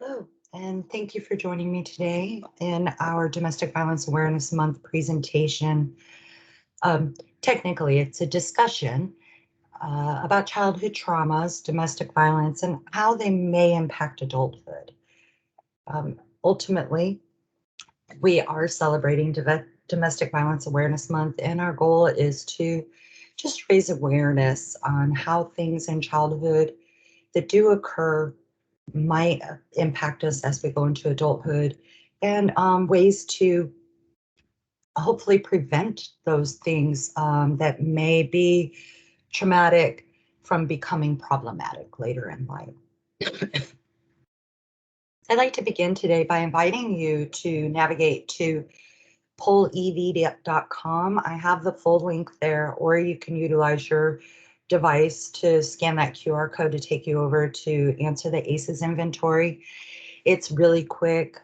Hello, and thank you for joining me today in our Domestic Violence Awareness Month presentation. Technically, it's a discussion about childhood traumas, domestic violence, and how they may impact adulthood. Ultimately, we are celebrating Domestic Violence Awareness Month, and our goal is to just raise awareness on how things in childhood that do occur might impact us as we go into adulthood, and ways to hopefully prevent those things that may be traumatic from becoming problematic later in life. I'd like to begin today by inviting you to navigate to pollev.com. I have the full link there, or you can utilize your device to scan that QR code to take you over to answer the ACEs inventory. It's really quick,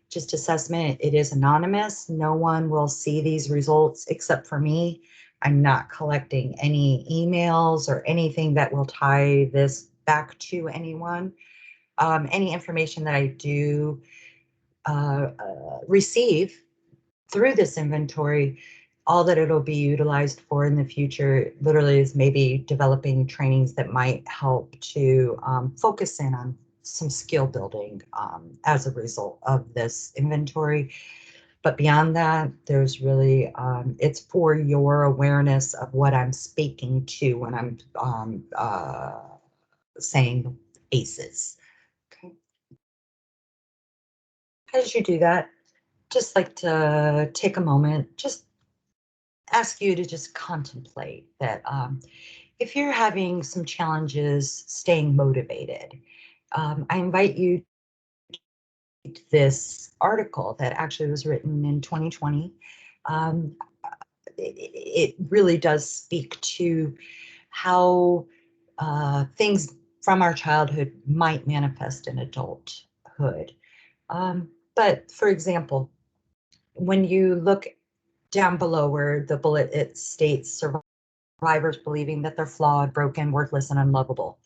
just assessment. It is anonymous. No one will see these results except for me. I'm not collecting any emails or anything that will tie this back to anyone. Any information that I do receive through this inventory, all that it'll be utilized for in the future literally is maybe developing trainings that might help to focus in on some skill building as a result of this inventory. But beyond that, there's really, it's for your awareness of what I'm speaking to when I'm saying ACEs. Okay. As you do that, just like to take a moment, just ask you to just contemplate that if you're having some challenges staying motivated, I invite you to read this article that actually was written in 2020. Um, it really does speak to how things from our childhood might manifest in adulthood. But for example, when you look down below where the bullet, it states survivors believing that they're flawed, broken, worthless, and unlovable.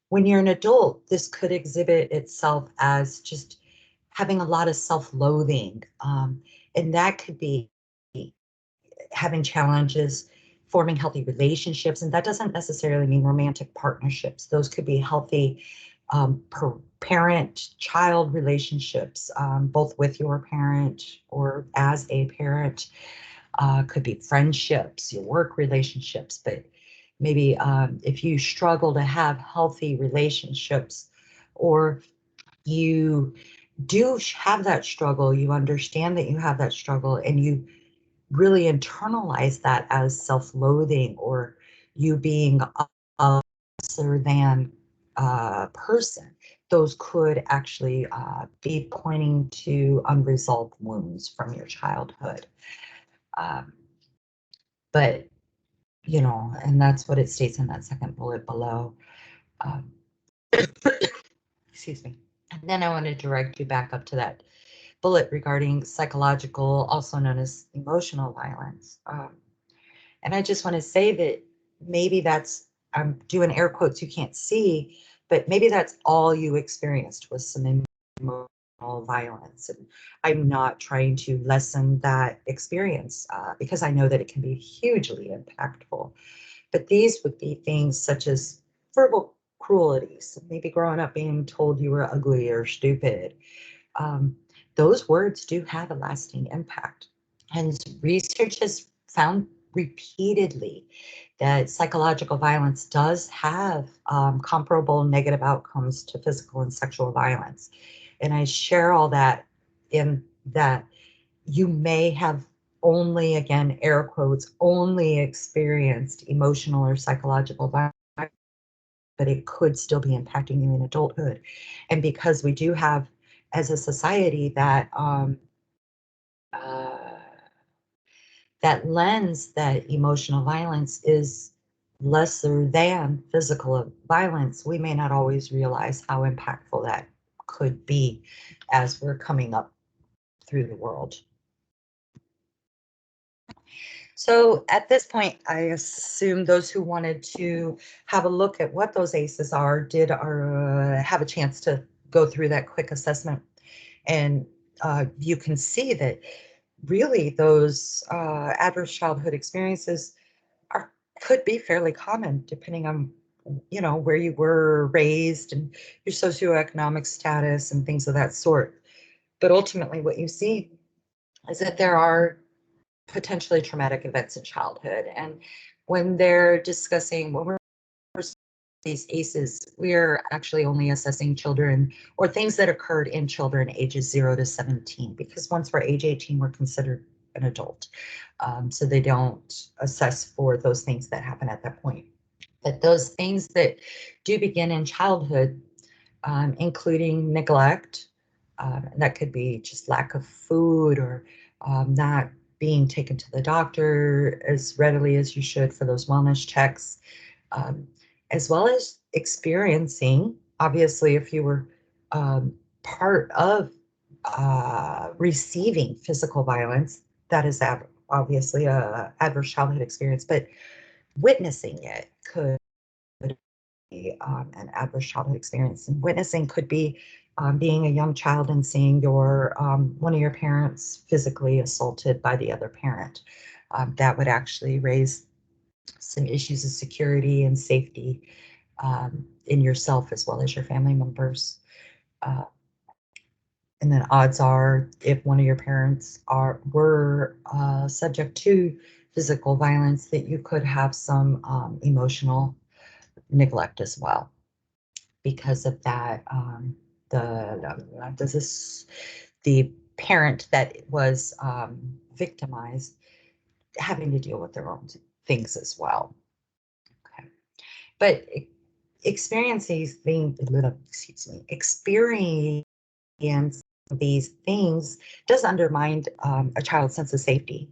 When you're an adult, this could exhibit itself as just having a lot of self-loathing. And that could be having challenges forming healthy relationships. And that doesn't necessarily mean romantic partnerships. Those could be healthy parent-child relationships, both with your parent or as a parent. Could be friendships, your work relationships, but maybe if you struggle to have healthy relationships, or you do have that struggle, you understand that you have that struggle, and you really internalize that as self-loathing or you being a lesser than person, those could actually be pointing to unresolved wounds from your childhood. But, you know, and that's what it states in that second bullet below. Um, excuse me. And then I want to direct you back up to that bullet regarding psychological, also known as emotional violence. And I just want to say that maybe that's, I'm doing air quotes you can't see, but maybe that's all you experienced was some emotional violence. And I'm not trying to lessen that experience because I know that it can be hugely impactful. But these would be things such as verbal cruelties, maybe growing up being told you were ugly or stupid. Those words do have a lasting impact. And research has found repeatedly that psychological violence does have comparable negative outcomes to physical and sexual violence. And I share all that in that you may have only, again, air quotes, only experienced emotional or psychological violence, but it could still be impacting you in adulthood. And because we do have, as a society, that that lens that emotional violence is lesser than physical violence, we may not always realize how impactful that could be as we're coming up through the world. So at this point, I assume those who wanted to have a look at what those ACEs are did have a chance to go through that quick assessment, and you can see that really those adverse childhood experiences are could be fairly common depending on where you were raised and your socioeconomic status and things of that sort. But ultimately, what you see is that there are potentially traumatic events in childhood, and when we're these ACEs, we're actually only assessing children or things that occurred in children ages 0 to 17, because once we're age 18, we're considered an adult. So they don't assess for those things that happen at that point. But those things that do begin in childhood, including neglect, that could be just lack of food, or not being taken to the doctor as readily as you should for those wellness checks, um, as well as experiencing, obviously, if you were part of receiving physical violence, that is obviously a adverse childhood experience, but witnessing it could be an adverse childhood experience. And witnessing could be being a young child and seeing one of your parents physically assaulted by the other parent. That would actually raise some issues of security and safety in yourself as well as your family members. Uh, and then odds are, if one of your parents were subject to physical violence, that you could have some emotional neglect as well because of that. Does this the parent that was victimized having to deal with their own things as well. Okay. But experiencing things, experience these things does undermine a child's sense of safety.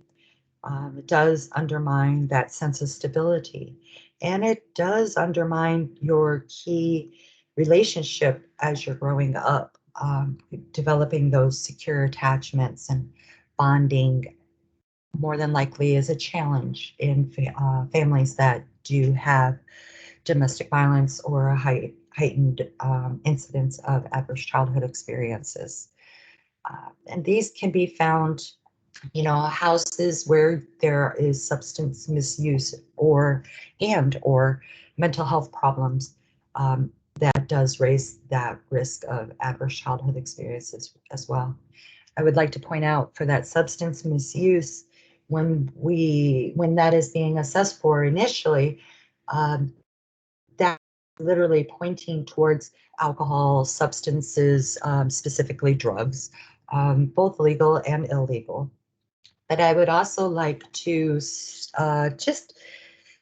It does undermine that sense of stability, and it does undermine your key relationship as you're growing up. Developing those secure attachments and bonding more than likely is a challenge in families that do have domestic violence or a heightened incidence of adverse childhood experiences. And these can be found, houses where there is substance misuse or mental health problems. That does raise that risk of adverse childhood experiences as well. I would like to point out for that substance misuse, when that is being assessed for initially, that literally pointing towards alcohol, substances, specifically drugs, both legal and illegal. But I would also like to just,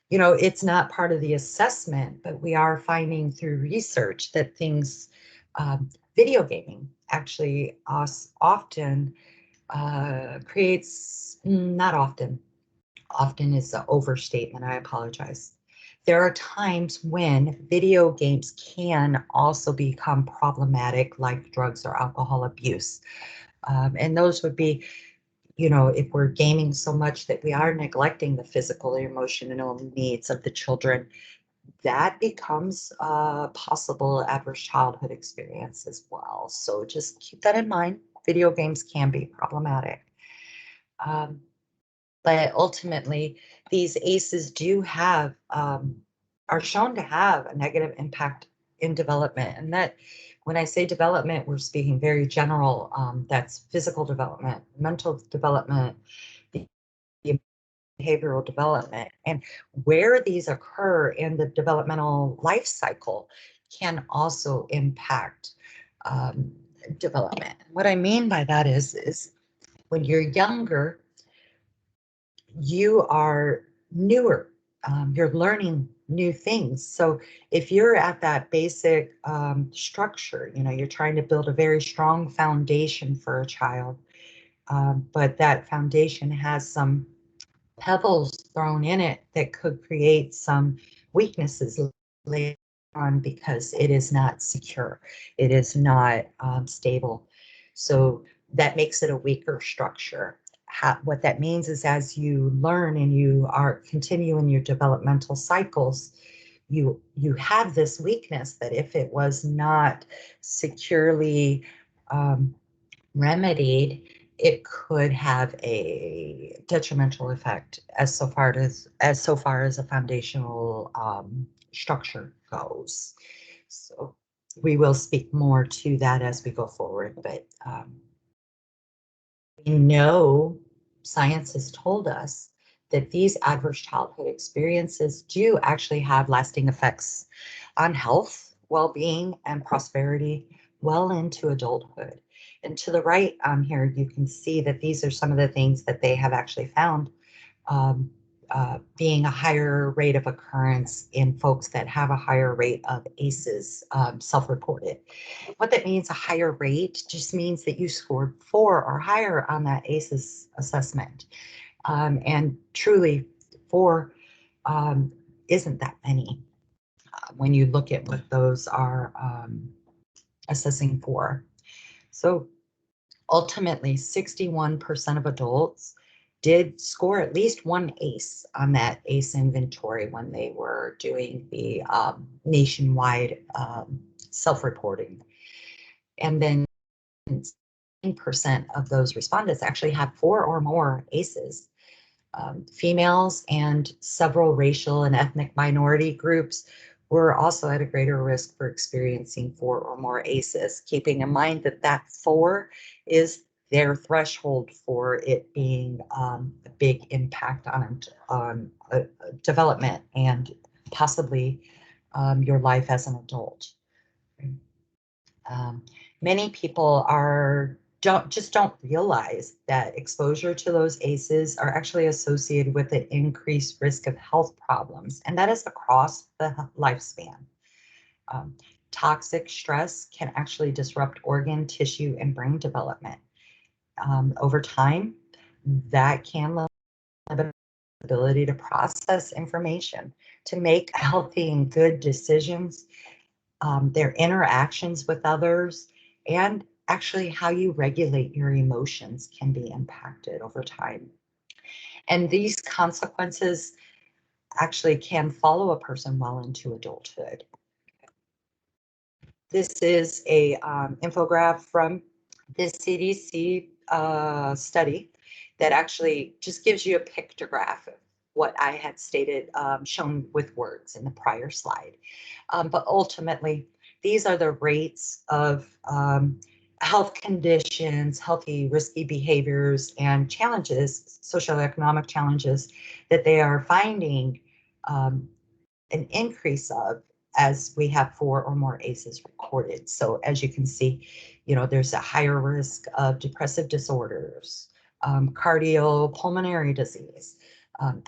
it's not part of the assessment, but we are finding through research that video gaming actually often creates, not often, often is an overstatement, I apologize. There are times when video games can also become problematic, like drugs or alcohol abuse. And those would be, if we're gaming so much that we are neglecting the physical or emotional needs of the children, that becomes a possible adverse childhood experience as well. So just keep that in mind. Video games can be problematic. But ultimately, these ACEs are shown to have a negative impact in development. And that, when I say development, we're speaking very general. That's physical development, mental development, behavioral development. And where these occur in the developmental life cycle can also impact development. What I mean by that is when you're younger, you are newer. You're learning new things. So if you're at that basic structure, you're trying to build a very strong foundation for a child, but that foundation has some pebbles thrown in it that could create some weaknesses later on because it is not secure. It is not stable. So that makes it a weaker structure. What that means is as you learn and you are continuing your developmental cycles, you have this weakness that if it was not securely remedied, it could have a detrimental effect so far as a foundational structure goes. So we will speak more to that as we go forward, but we know science has told us that these adverse childhood experiences do actually have lasting effects on health, well-being, and prosperity well into adulthood. And to the right on here, you can see that these are some of the things that they have actually found um, being a higher rate of occurrence in folks that have a higher rate of ACEs self-reported. What that means, a higher rate, just means that you scored 4 or higher on that ACEs assessment. And truly, 4 isn't that many when you look at what those are assessing for. So ultimately, 61% of adults did score at least 1 ACE on that ACE inventory when they were doing the nationwide self-reporting. And then 10% of those respondents actually have 4 or more ACEs. Females and several racial and ethnic minority groups were also at a greater risk for experiencing 4 or more ACEs, keeping in mind that that 4 is their threshold for it being a big impact on development and possibly your life as an adult. Many people don't realize that exposure to those ACEs are actually associated with an increased risk of health problems, and that is across the lifespan. Toxic stress can actually disrupt organ, tissue, and brain development. Over time, that can limit the ability to process information, to make healthy and good decisions, their interactions with others, and actually how you regulate your emotions can be impacted over time. And these consequences actually can follow a person well into adulthood. This is a infographic from the CDC study that actually just gives you a pictograph of what I had stated, shown with words in the prior slide. But ultimately, these are the rates of health conditions, healthy, risky behaviors, and challenges, socioeconomic challenges that they are finding an increase of as we have 4 or more ACEs recorded. So as you can see, there's a higher risk of depressive disorders, cardiopulmonary disease,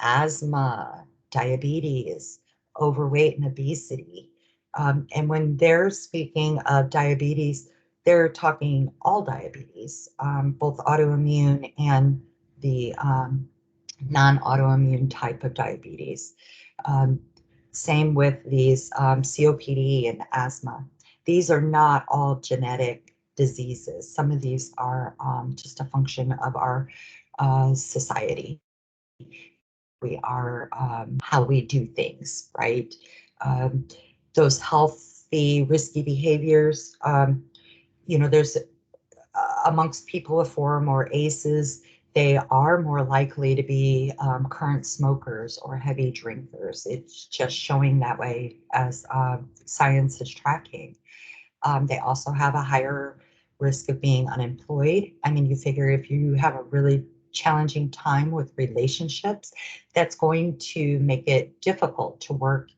asthma, diabetes, overweight and obesity. And when they're speaking of diabetes, they're talking all diabetes, both autoimmune and the non-autoimmune type of diabetes. Same with these COPD and asthma. These are not all genetic diseases. Some of these are just a function of our society. We are how we do things, right? Those healthy, risky behaviors, there's amongst people with 4 or more ACEs, they are more likely to be current smokers or heavy drinkers. It's just showing that way as science is tracking. They also have a higher risk of being unemployed. I mean, you figure if you have a really challenging time with relationships, that's going to make it difficult to work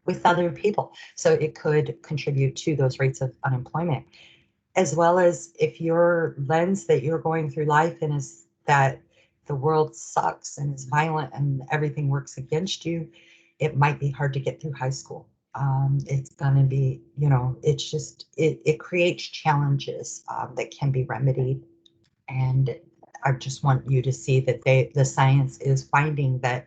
with other people. So it could contribute to those rates of unemployment, as well as if your lens that you're going through life in is that the world sucks and is violent and everything works against you, it might be hard to get through high school. It's going to be, it creates challenges that can be remedied. And I just want you to see that the science is finding that,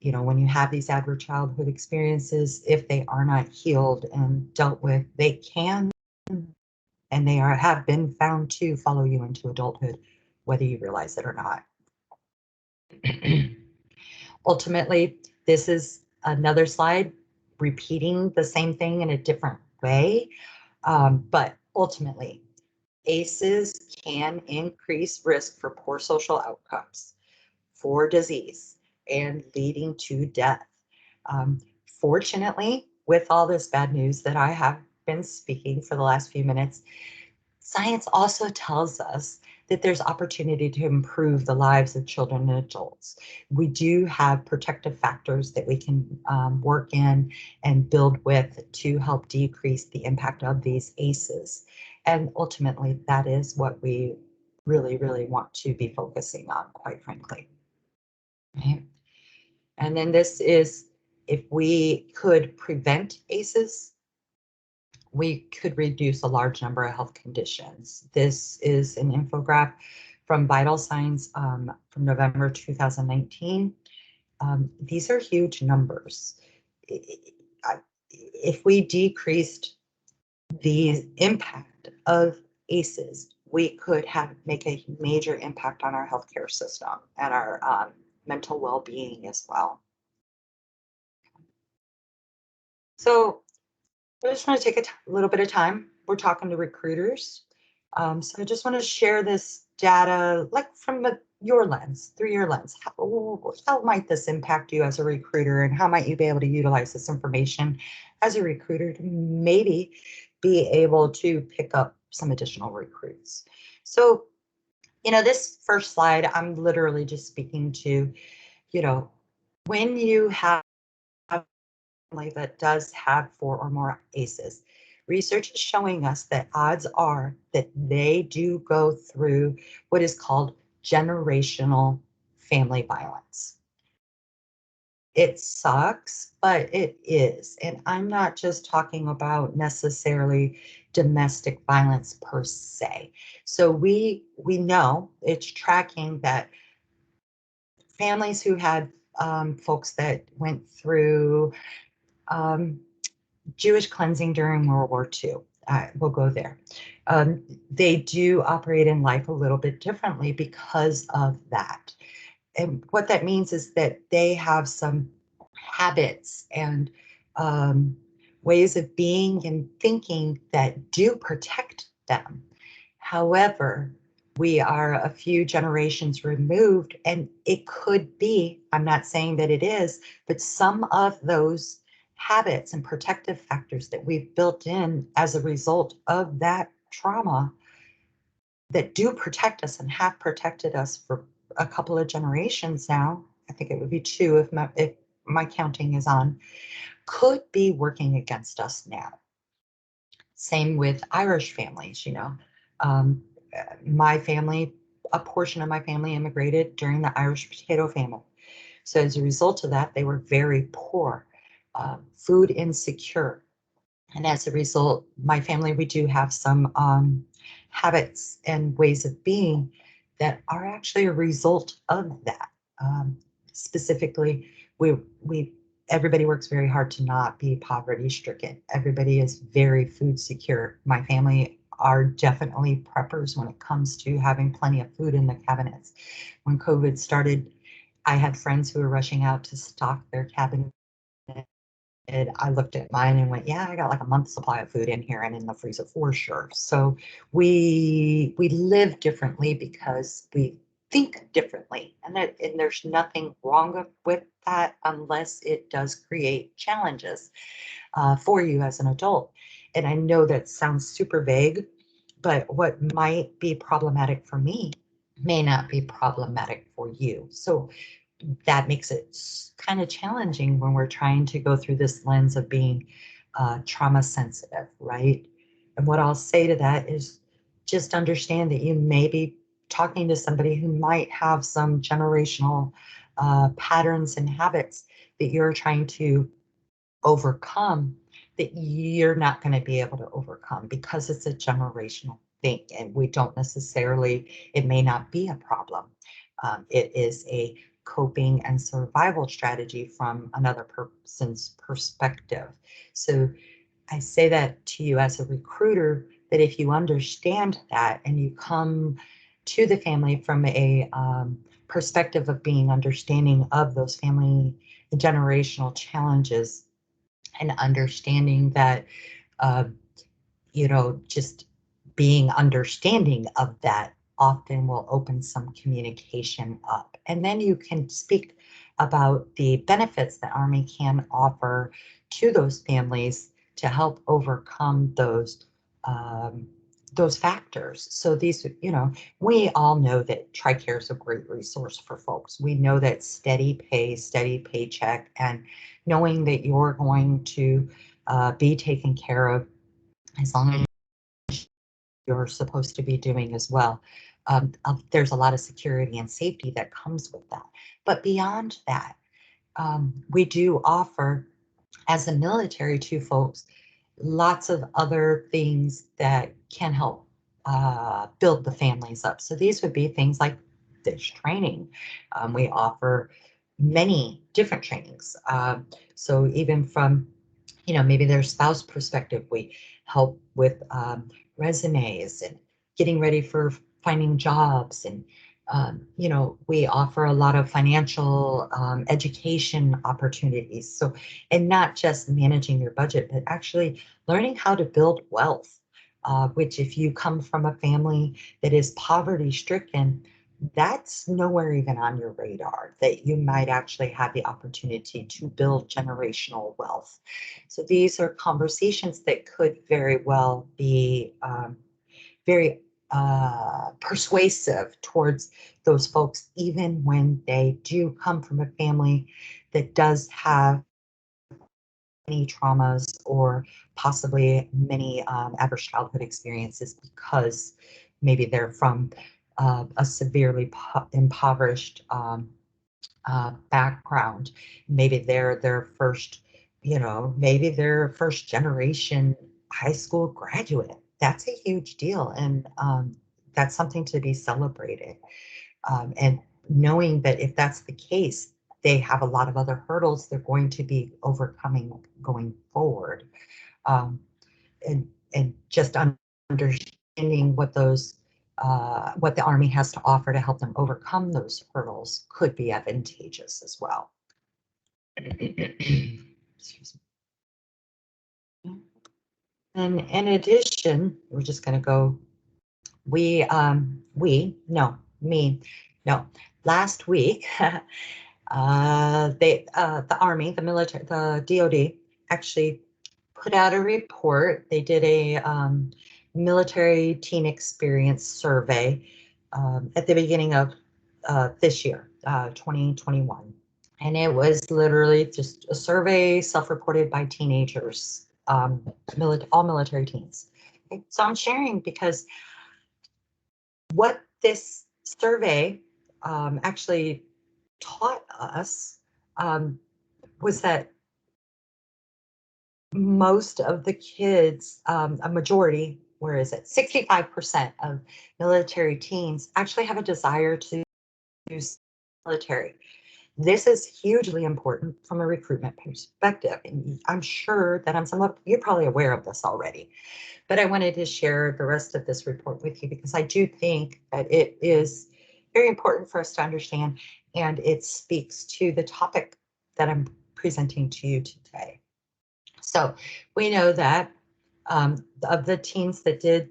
when you have these adverse childhood experiences, if they are not healed and dealt with, they can, and they have been found to follow you into adulthood, whether you realize it or not. Ultimately, This is another slide repeating the same thing in a different way, but ultimately, ACEs can increase risk for poor social outcomes, for disease, and leading to death. Um, Fortunately, with all this bad news that I have been speaking for the last few minutes, science also tells us that there's opportunity to improve the lives of children and adults. We do have protective factors that we can work in and build with to help decrease the impact of these ACEs. And ultimately, that is what we really, really want to be focusing on, quite frankly. Right? And then this is, if we could prevent ACEs, we could reduce a large number of health conditions. This is an infographic from Vital Signs from November 2019. These are huge numbers. If we decreased the impact of ACEs, we could make a major impact on our healthcare system and our mental well-being as well. So I just want to take a little bit of time. We're talking to recruiters. So I just want to share this data, like from your lens, through your lens. How might this impact you as a recruiter, and how might you be able to utilize this information as a recruiter to maybe be able to pick up some additional recruits? So, this first slide, I'm literally just speaking to, when you have that does have 4 or more ACEs. Research is showing us that odds are that they do go through what is called generational family violence. It sucks, but it is. And I'm not just talking about necessarily domestic violence per se. So we know it's tracking that families who had folks that went through Jewish cleansing during World War II. We'll go there. They do operate in life a little bit differently because of that. And what that means is that they have some habits and ways of being and thinking that do protect them. However, we are a few generations removed, and it could be, I'm not saying that it is, but some of those habits and protective factors that we've built in as a result of that trauma that do protect us and have protected us for a couple of generations now, I think it would be 2 if my counting is on, could be working against us now. Same with Irish families, Um, my family, a portion of my family immigrated during the Irish potato famine. So as a result of that, they were very poor, food insecure. And as a result, my family, we do have some habits and ways of being that are actually a result of that. Specifically, we everybody works very hard to not be poverty stricken. Everybody is very food secure. My family are definitely preppers when it comes to having plenty of food in the cabinets. When COVID started, I had friends who were rushing out to stock their cabinet. And I looked at mine and went, yeah, I got like a month's supply of food in here and in the freezer for sure. So we live differently because we think differently, and there's nothing wrong with that unless it does create challenges for you as an adult. And I know that sounds super vague, but what might be problematic for me may not be problematic for you. So that makes it kind of challenging when we're trying to go through this lens of being trauma sensitive, right? And what I'll say to that is just understand that you may be talking to somebody who might have some generational patterns and habits that you're trying to overcome, that you're not going to be able to overcome because it's a generational thing, and we don't necessarily, it may not be a problem. It is a coping and survival strategy from another person's perspective. So I say that to you as a recruiter, that if you understand that and you come to the family from a perspective of being understanding of those family and generational challenges, and understanding that, uh, just being understanding of that often will open some communication up. And then you can speak about the benefits that Army can offer to those families to help overcome um, those factors. So these, we all know that TRICARE is a great resource for folks. We know that steady pay, steady paycheck, and knowing that you're going to be taken care of as long as you're supposed to be doing as well. There's a lot of security and safety that comes with that. But beyond that, we do offer, as a military to folks, lots of other things that can help build the families up. So these would be things like this training. We offer many different trainings. So even from, maybe their spouse perspective, we help with resumes and getting ready for finding jobs. And, we offer a lot of financial education opportunities. So, and not just managing your budget, but actually learning how to build wealth, which if you come from a family that is poverty stricken, that's nowhere even on your radar, that you might actually have the opportunity to build generational wealth. So these are conversations that could very well be very persuasive towards those folks, even when they do come from a family that does have many traumas or possibly many adverse childhood experiences, because maybe they're from a severely impoverished background. Maybe they're their first, maybe they're first generation high school graduate. That's a huge deal. And that's something to be celebrated. And knowing that if that's the case, they have a lot of other hurdles they're going to be overcoming going forward. Um, and just understanding what the Army has to offer to help them overcome those hurdles could be advantageous as well. Excuse me. And in addition, we're just going to go, me, no, last week, the Army, the military, the DoD actually put out a report. They did a military teen experience survey at the beginning of this year, 2021. And it was literally just a survey self-reported by teenagers, all military teens. Okay, so I'm sharing because what this survey actually taught us was that most of the kids, a majority, where is it? 65% of military teens actually have a desire to use military. This is hugely important from a recruitment perspective. And I'm sure that you're probably aware of this already, but I wanted to share the rest of this report with you because I do think that it is very important for us to understand, and it speaks to the topic that I'm presenting to you today. So we know that of the teens that did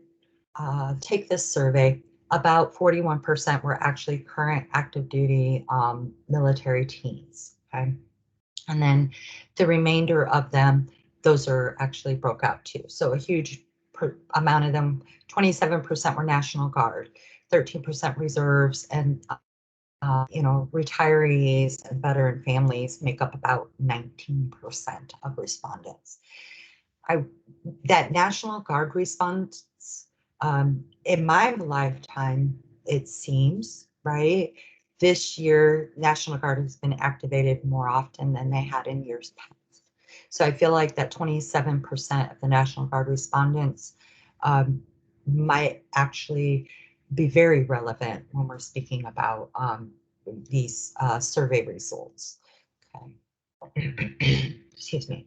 take this survey, about 41% were actually current active duty military teens. Okay. And then the remainder of them, those are actually broke out too. So a huge amount of them, 27% were National Guard, 13% reserves, and retirees and veteran families make up about 19% of respondents. That National Guard response, in my lifetime, it seems, right? This year, National Guard has been activated more often than they had in years past. So I feel like that 27% of the National Guard respondents might actually be very relevant when we're speaking about these survey results. Okay. Excuse me.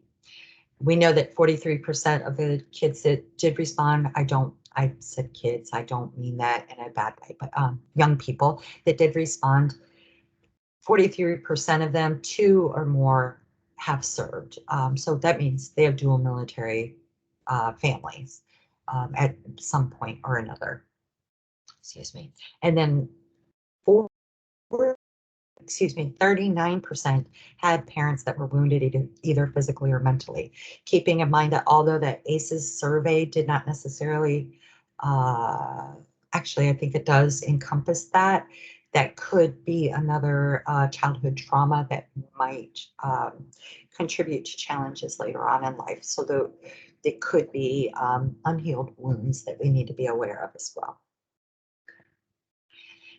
We know that 43% of the kids that did respond, I said kids, I don't mean that in a bad way, but young people that did respond, 43% of them, 2 or more, have served. So that means they have dual military families at some point or another. Excuse me. And then 4 39% had parents that were wounded either physically or mentally. Keeping in mind that although that ACEs survey did not necessarily, actually, I think it does encompass that, that could be another childhood trauma that might contribute to challenges later on in life. So it could be unhealed wounds that we need to be aware of as well.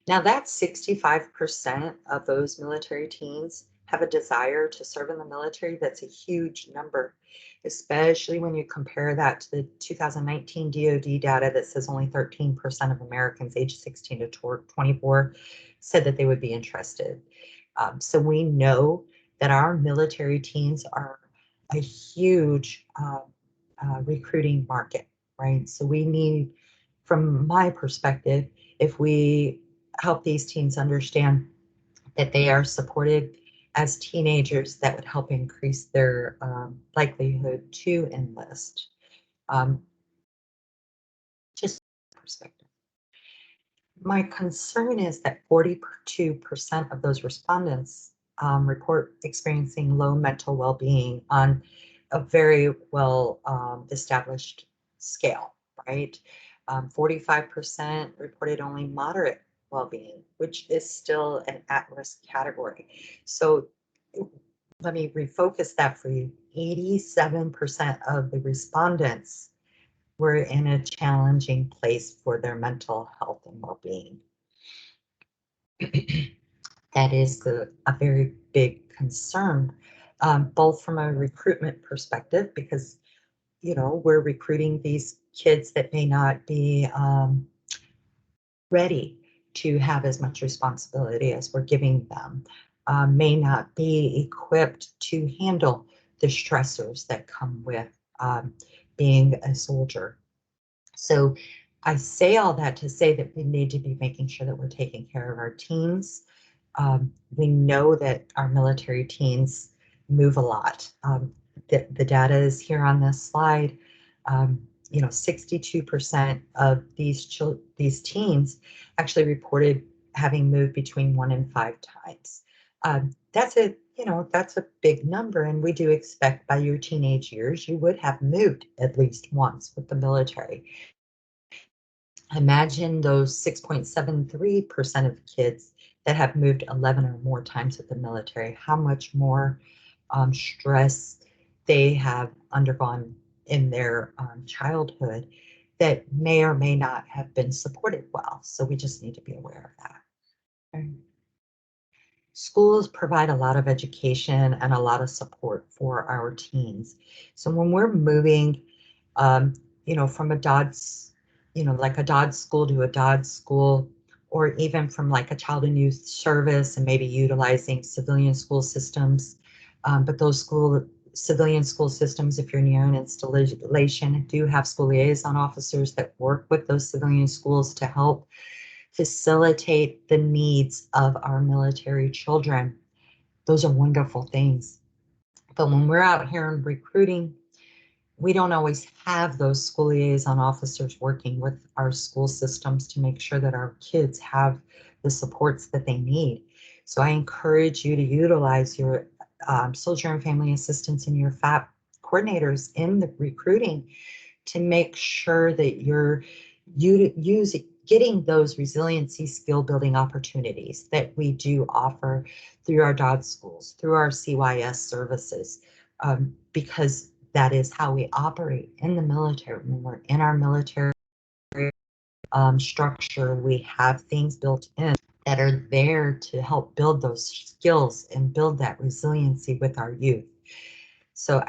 Now, that 65% of those military teens have a desire to serve in the military. That's a huge number, especially when you compare that to the 2019 DoD data that says only 13% of Americans aged 16 to 24 said that they would be interested. So we know that our military teens are a huge recruiting market, right? So we need, from my perspective, if we help these teens understand that they are supported as teenagers, that would help increase their likelihood to enlist. Just perspective. My concern is that 42% of those respondents report experiencing low mental well-being on a very well established scale, right? 45% reported only moderate well-being, which is still an at-risk category. So let me refocus that for you. 87% of the respondents were in a challenging place for their mental health and well-being. That is a very big concern, both from a recruitment perspective, because we're recruiting these kids that may not be ready to have as much responsibility as we're giving them, may not be equipped to handle the stressors that come with being a soldier. So I say all that to say that we need to be making sure that we're taking care of our teens. We know that our military teens move a lot. The data is here on this slide. 62% of these teens actually reported having moved between 1 and 5 times. That's a big number, and we do expect by your teenage years you would have moved at least once with the military. Imagine those 6.73% of kids that have moved 11 or more times with the military, how much more stress they have undergone in their childhood that may or may not have been supported well. So we just need to be aware of that. Okay. Schools provide a lot of education and a lot of support for our teens. So when we're moving, from a DODS, like a DODS school to a DODS school, or even from like a child and youth service and maybe utilizing civilian school systems. But those civilian school systems, if you're near an installation, do have school liaison officers that work with those civilian schools to help facilitate the needs of our military children. Those are wonderful things. But when we're out here in recruiting, we don't always have those school liaison officers working with our school systems to make sure that our kids have the supports that they need. So I encourage you to utilize your soldier and family assistants and your FAP coordinators in the recruiting to make sure that you're getting those resiliency skill building opportunities that we do offer through our DOD schools, through our CYS services, because that is how we operate in the military. When we're in our military structure, we have things built in that are there to help build those skills and build that resiliency with our youth. So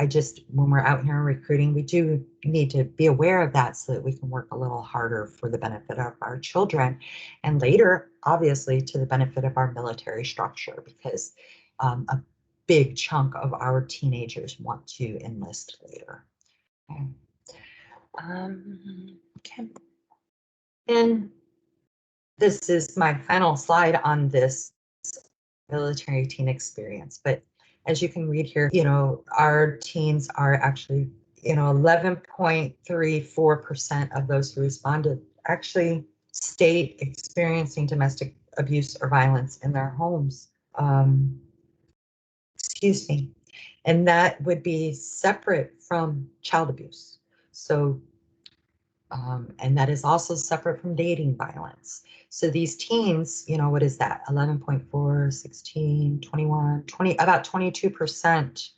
when we're out here recruiting, we do need to be aware of that so that we can work a little harder for the benefit of our children, and later, obviously, to the benefit of our military structure, because a big chunk of our teenagers want to enlist later. Okay. Okay. And this is my final slide on this military teen experience. But as you can read here, our teens are actually, 11.34% of those who responded actually state experiencing domestic abuse or violence in their homes. Excuse me. And that would be separate from child abuse. So, and that is also separate from dating violence. So these teens, what is that? 11.4, 16, 21, 20, about 22%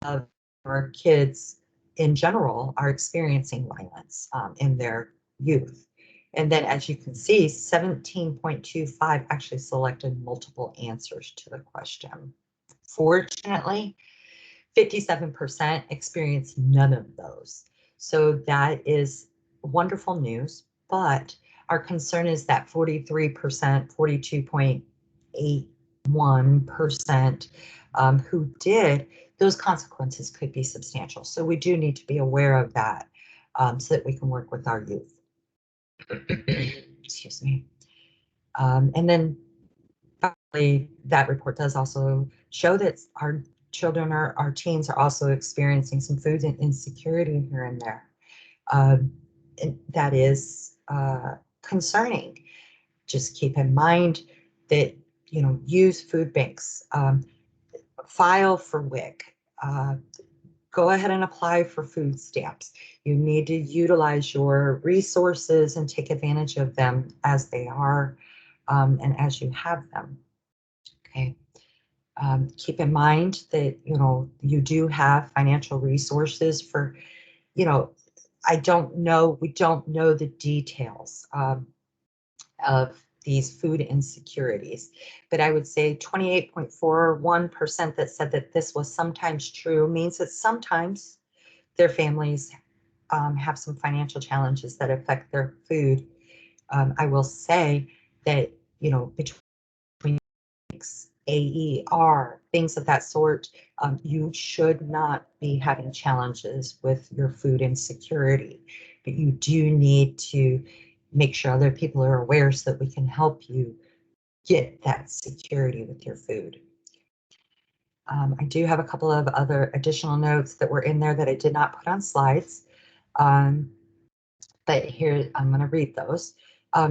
of our kids in general are experiencing violence in their youth. And then as you can see, 17.25 actually selected multiple answers to the question. Fortunately, 57% experienced none of those. So that is wonderful news, but our concern is that 43%, 42.81% who did, those consequences could be substantial. So we do need to be aware of that so that we can work with our youth. Excuse me. And then finally, that report does also show that our children, our teens are also experiencing some food insecurity here and there. And that is concerning. Just keep in mind that, use food banks, file for WIC, go ahead and apply for food stamps. You need to utilize your resources and take advantage of them as they are and as you have them. Okay. Keep in mind that, you do have financial resources for, we don't know the details of these food insecurities, but I would say 28.41% that said that this was sometimes true means that sometimes their families have some financial challenges that affect their food. I will say that, between AER, things of that sort, you should not be having challenges with your food insecurity, but you do need to make sure other people are aware so that we can help you get that security with your food. I do have a couple of other additional notes that were in there that I did not put on slides, but here I'm going to read those.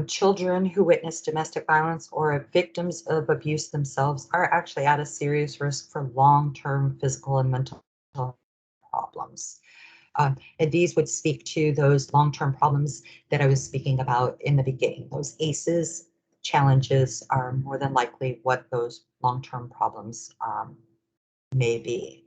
Children who witness domestic violence or are victims of abuse themselves are actually at a serious risk for long-term physical and mental problems. And these would speak to those long-term problems that I was speaking about in the beginning. Those ACEs challenges are more than likely what those long-term problems may be.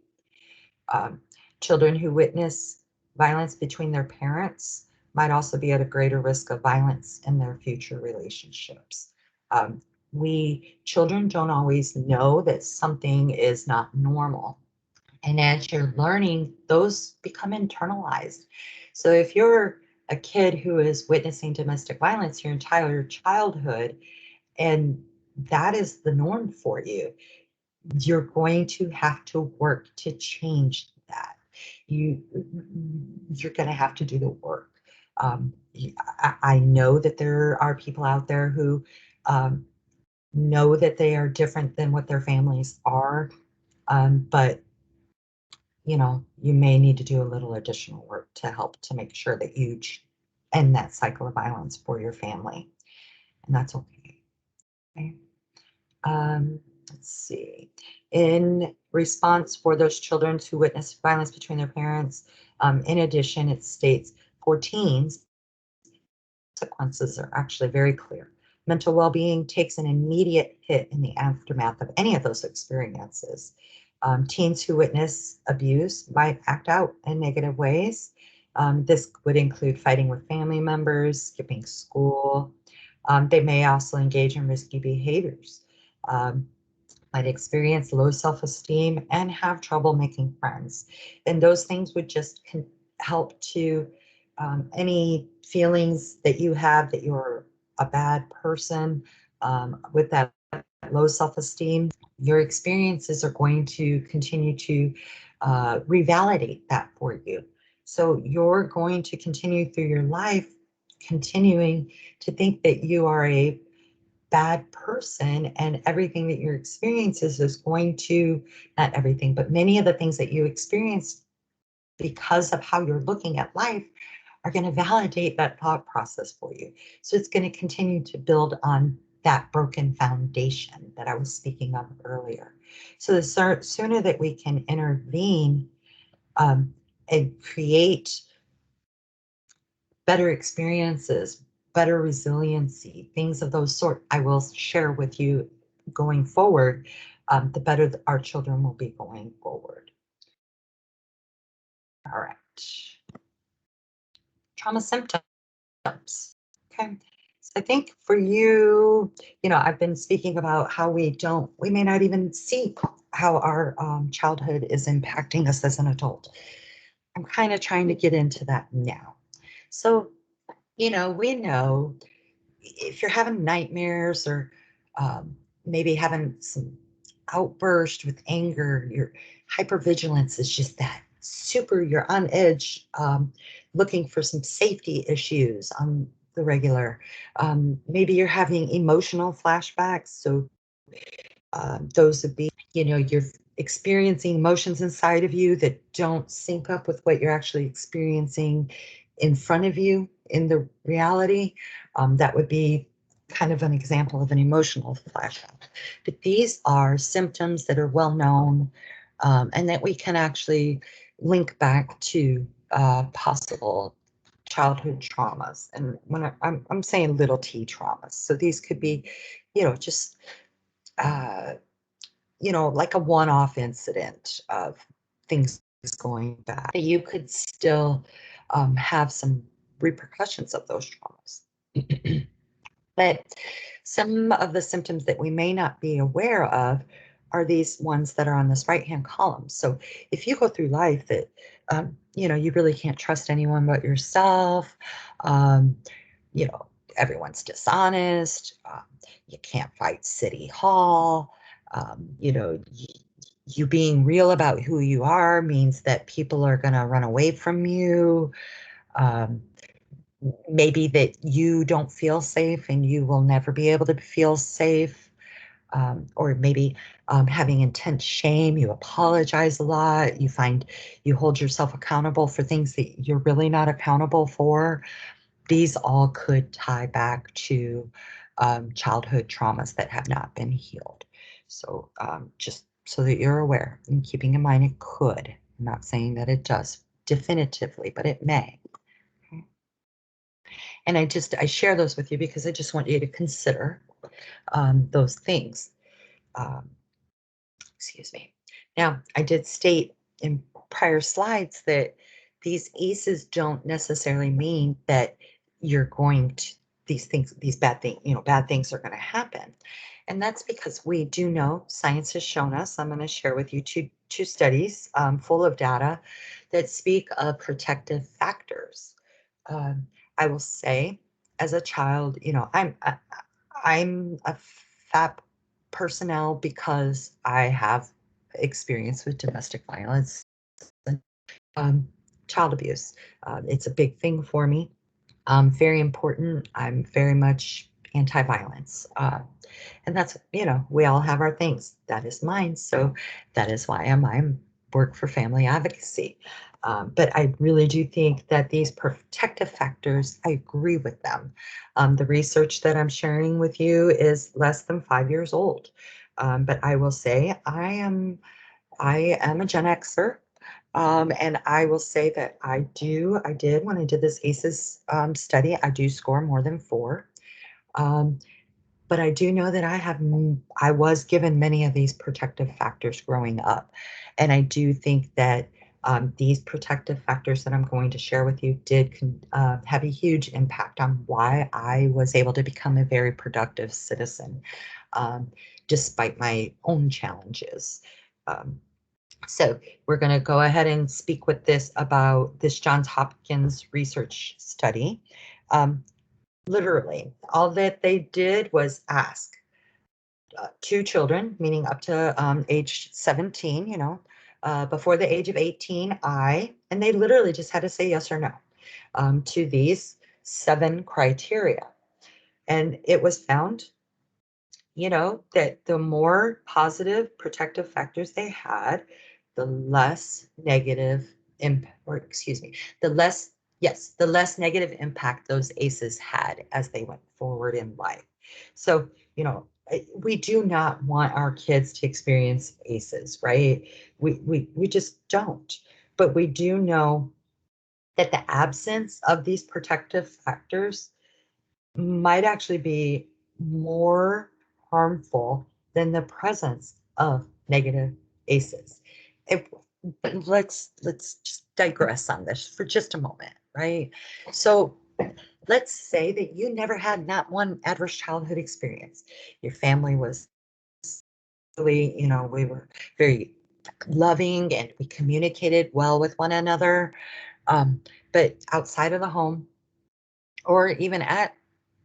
Children who witness violence between their parents might also be at a greater risk of violence in their future relationships. Children don't always know that something is not normal. And as you're learning, those become internalized. So if you're a kid who is witnessing domestic violence your entire childhood, and that is the norm for you, you're going to have to work to change that. You're going to have to do the work. I know that there are people out there who know that they are different than what their families are, but you may need to do a little additional work to help to make sure that you end that cycle of violence for your family, and that's okay. Okay. Let's see. In response for those children who witness violence between their parents, in addition, it states for teens, consequences are actually very clear. Mental well-being takes an immediate hit in the aftermath of any of those experiences. Teens who witness abuse might act out in negative ways. This would include fighting with family members, skipping school. They may also engage in risky behaviors. Might experience low self-esteem and have trouble making friends. And those things would just help to any feelings that you have that you're a bad person with that low self-esteem, your experiences are going to continue to revalidate that for you. So you're going to continue through your life continuing to think that you are a bad person, and everything that your experiences is going to, not everything, but many of the things that you experience because of how you're looking at life are going to validate that thought process for you. So it's going to continue to build on that broken foundation that I was speaking of earlier. So the sooner that we can intervene um, and create better experiences, better resiliency, things of those sort, I will share with you going forward, the better our children will be going forward. All right. Trauma symptoms. Okay. So I think for you, I've been speaking about how we may not even see how our childhood is impacting us as an adult. I'm kind of trying to get into that now. So, we know if you're having nightmares or maybe having some outburst with anger, your hypervigilance is just that super, you're on edge, looking for some safety issues on the regular. Maybe you're having emotional flashbacks. So those would be, you're experiencing emotions inside of you that don't sync up with what you're actually experiencing in front of you in the reality. That would be kind of an example of an emotional flashback. But these are symptoms that are well known, and that we can actually link back to possible childhood traumas. And when I'm saying little t traumas, so these could be, just uh, like a one-off incident of things going bad, you could still have some repercussions of those traumas. But some of the symptoms that we may not be aware of are these ones that are on this right-hand column. So if you go through life that, you really can't trust anyone but yourself, um, you know, everyone's dishonest, you can't fight City Hall, you being real about who you are means that people are going to run away from you. Um, Maybe that you don't feel safe and you will never be able to feel safe. Or maybe having intense shame, you apologize a lot, you find you hold yourself accountable for things that you're really not accountable for. These all could tie back to childhood traumas that have not been healed. So just so that you're aware and keeping in mind it could. I'm not saying that it does definitively, but it may. Okay. And I share those with you because I just want you to consider those things. Um, excuse me. Now, I did state in prior slides that these ACEs don't necessarily mean that you're going to these bad things are going to happen. And that's because we do know, science has shown us, I'm going to share with you two studies full of data that speak of protective factors. I will say, as a child, I'm a fat personnel because I have experience with domestic violence and child abuse. It's a big thing for me. Very important. I'm very much anti-violence. And that's, we all have our things. That is mine. So that is why I'm work for family advocacy. But I really do think that these protective factors, I agree with them. The research that I'm sharing with you is less than 5 years old. But I will say I am a Gen Xer. And I will say that I did, when I did this ACEs study, I do score more than 4. Um, but I do know that I was given many of these protective factors growing up. And I do think that these protective factors that I'm going to share with you did have a huge impact on why I was able to become a very productive citizen, despite my own challenges. Um, so we're going to go ahead and speak with this about this Johns Hopkins research study. Literally, all that they did was ask 2 children, meaning up to age 17, before the age of 18, and they literally just had to say yes or no to these 7 criteria. And it was found that the more positive protective factors they had, the less negative impact, or excuse me, the less, yes, the less negative impact those aces had as they went forward in life. So, we do not want our kids to experience aces, right? We just don't. But we do know that the absence of these protective factors might actually be more harmful than the presence of negative aces. If, but let's just digress on this for just a moment, right? So let's say that you never had not one adverse childhood experience. Your family was really, we were very loving and we communicated well with one another. But outside of the home, or even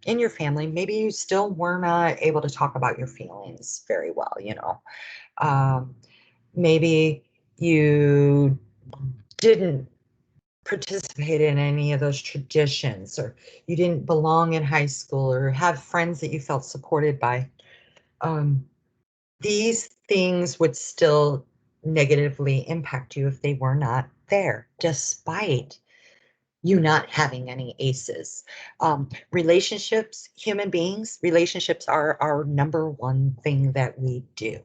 in your family, maybe you still were not able to talk about your feelings very well. Um, Maybe you didn't participate in any of those traditions, or you didn't belong in high school, or have friends that you felt supported by. Um, these things would still negatively impact you if they were not there, despite you not having any aces. Relationships, human beings, relationships are our number one thing that we do.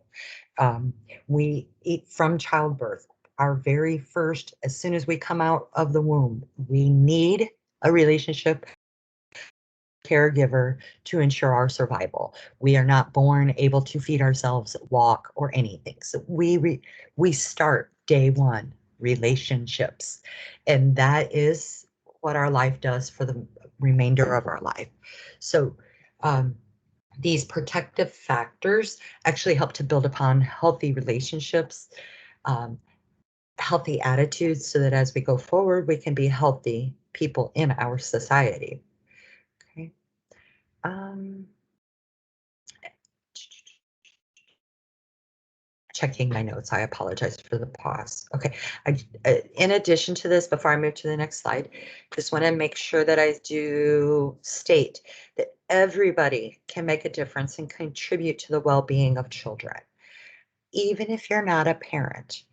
Um, we eat from childbirth. Our very first, as soon as we come out of the womb, we need a relationship caregiver to ensure our survival. We are not born able to feed ourselves, walk, or anything. So we start day one relationships, and that is what our life does for the remainder of our life. So um, these protective factors actually help to build upon healthy relationships, um, healthy attitudes, so that as we go forward, we can be healthy people in our society. Okay. Um, Checking my notes. I apologize for the pause. Okay. In addition to this, before I move to the next slide, just want to make sure that I do state that everybody can make a difference and contribute to the well-being of children, even if you're not a parent.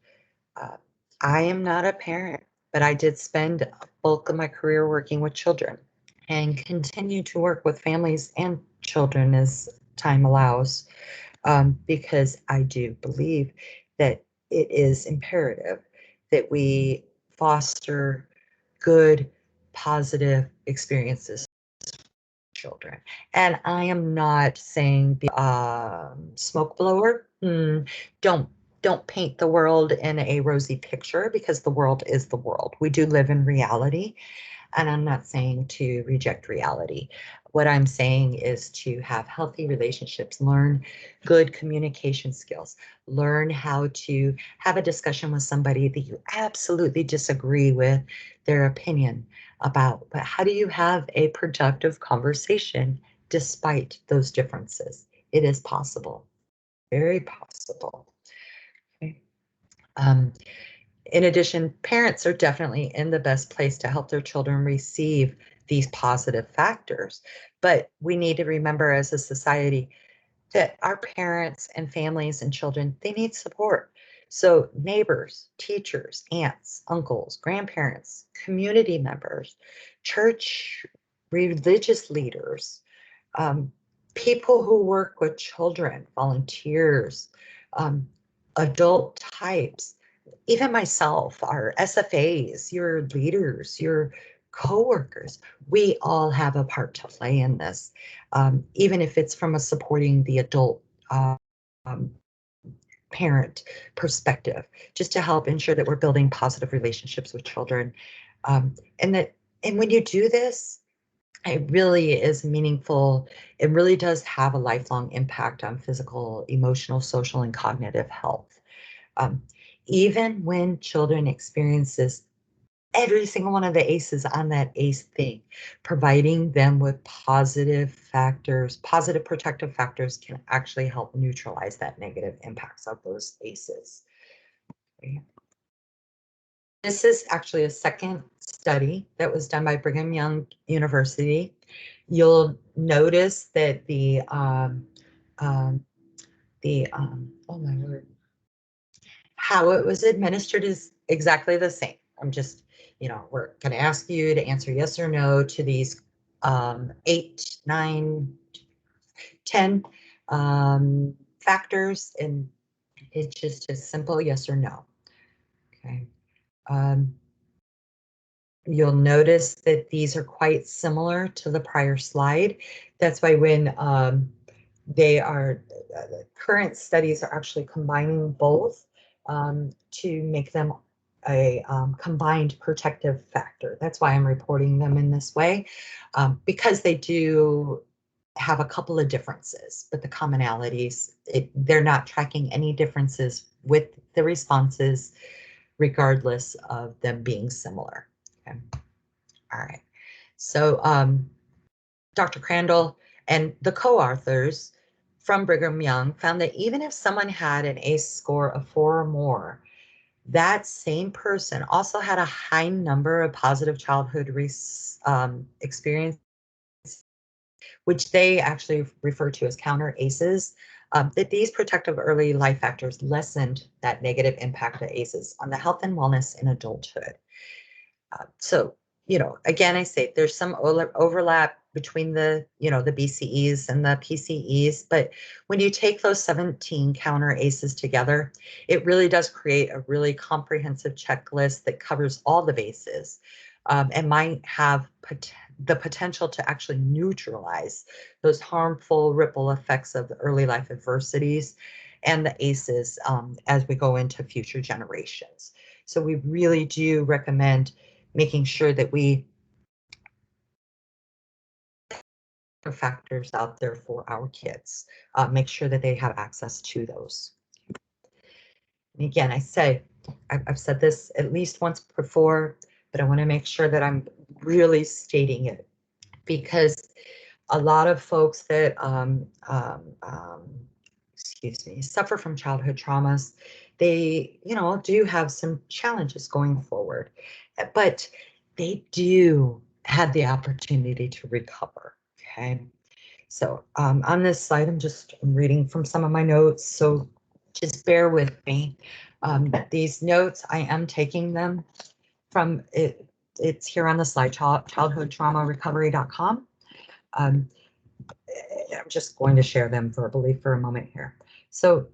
Uh, I am not a parent, but I did spend a bulk of my career working with children and continue to work with families and children as time allows, because I do believe that it is imperative that we foster good, positive experiences for children. And I am not saying be smoke blower. Don't don't paint the world in a rosy picture, because the world is the world. We do live in reality, and I'm not saying to reject reality. What I'm saying is to have healthy relationships, learn good communication skills, learn how to have a discussion with somebody that you absolutely disagree with their opinion about. But how do you have a productive conversation despite those differences? It is possible, very possible. Okay. Um, in addition, parents are definitely in the best place to help their children receive these positive factors. But we need to remember as a society that our parents and families and children, they need support. So neighbors, teachers, aunts, uncles, grandparents, community members, church, religious leaders, um, people who work with children, volunteers, um, adult types, even myself, our SFAs, your leaders, your coworkers, we all have a part to play in this, even if it's from a supporting the adult um, parent perspective, just to help ensure that we're building positive relationships with children. And when you do this, it really is meaningful. It really does have a lifelong impact on physical, emotional, social, and cognitive health. Um, Even when children experiences every single one of the aces on that ace thing, providing them with positive factors, positive protective factors, can actually help neutralize that negative impacts of those aces. Okay. This is actually a second study that was done by Brigham Young University. You'll notice that the Oh my word, how it was administered is exactly the same. I'm just, we're going to ask you to answer yes or no to these 8, 9, 10 factors, and it's just a simple yes or no. Okay. Um, You'll notice that these are quite similar to the prior slide. That's why when they are, current studies are actually combining both to make them a combined protective factor. That's why I'm reporting them in this way, because they do have a couple of differences, but the commonalities, they're not tracking any differences with the responses, regardless of them being similar. Okay. All right. So Dr. Crandall and the co-authors from Brigham Young found that even if someone had an ACE score of 4 or more, that same person also had a high number of positive childhood experience, which they actually refer to as counter ACEs, that these protective early life factors lessened that negative impact of ACEs on the health and wellness in adulthood. So, again, I say there's some overlap between the BCEs and the PCEs, but when you take those 17 counter ACEs together, it really does create a really comprehensive checklist that covers all the bases, and might have the potential to actually neutralize those harmful ripple effects of the early life adversities and the ACEs as we go into future generations. So we really do recommend making sure that we put factors out there for our kids, make sure that they have access to those. And again, I've said this at least once before, but I want to make sure that I'm really stating it, because a lot of folks that excuse me, suffer from childhood traumas, they, do have some challenges going forward, but they do have the opportunity to recover. Okay. So on this slide, I'm reading from some of my notes, so just bear with me. These notes, I am taking them from it. It's here on the slide, childhoodtraumarecovery.com. I'm just going to share them verbally for a moment here. So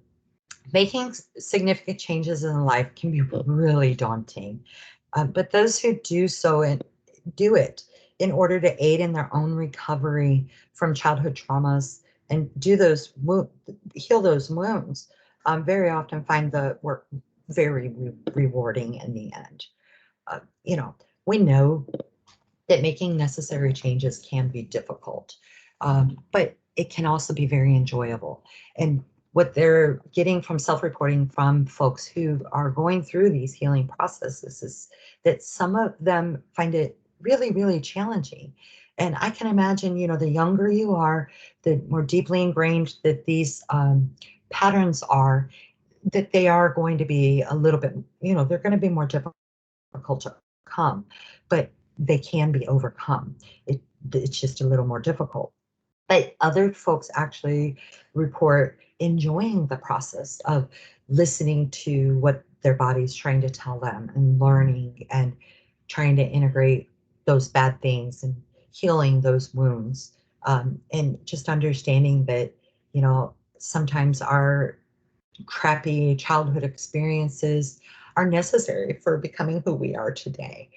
making significant changes in life can be really daunting, but those who do so and do it in order to aid in their own recovery from childhood traumas and heal those wounds, very often find the work very rewarding in the end. Uh, you know, we know that making necessary changes can be difficult, but it can also be very enjoyable. And what they're getting from self-reporting from folks who are going through these healing processes is that some of them find it really, really challenging. And I can imagine, the younger you are, the more deeply ingrained that these patterns are, that they are going to be a little bit, they're going to be more difficult to overcome, but they can be overcome. It's just a little more difficult. But other folks actually report enjoying the process of listening to what their body's trying to tell them and learning and trying to integrate those bad things and healing those wounds. And just understanding that, sometimes our crappy childhood experiences are necessary for becoming who we are today.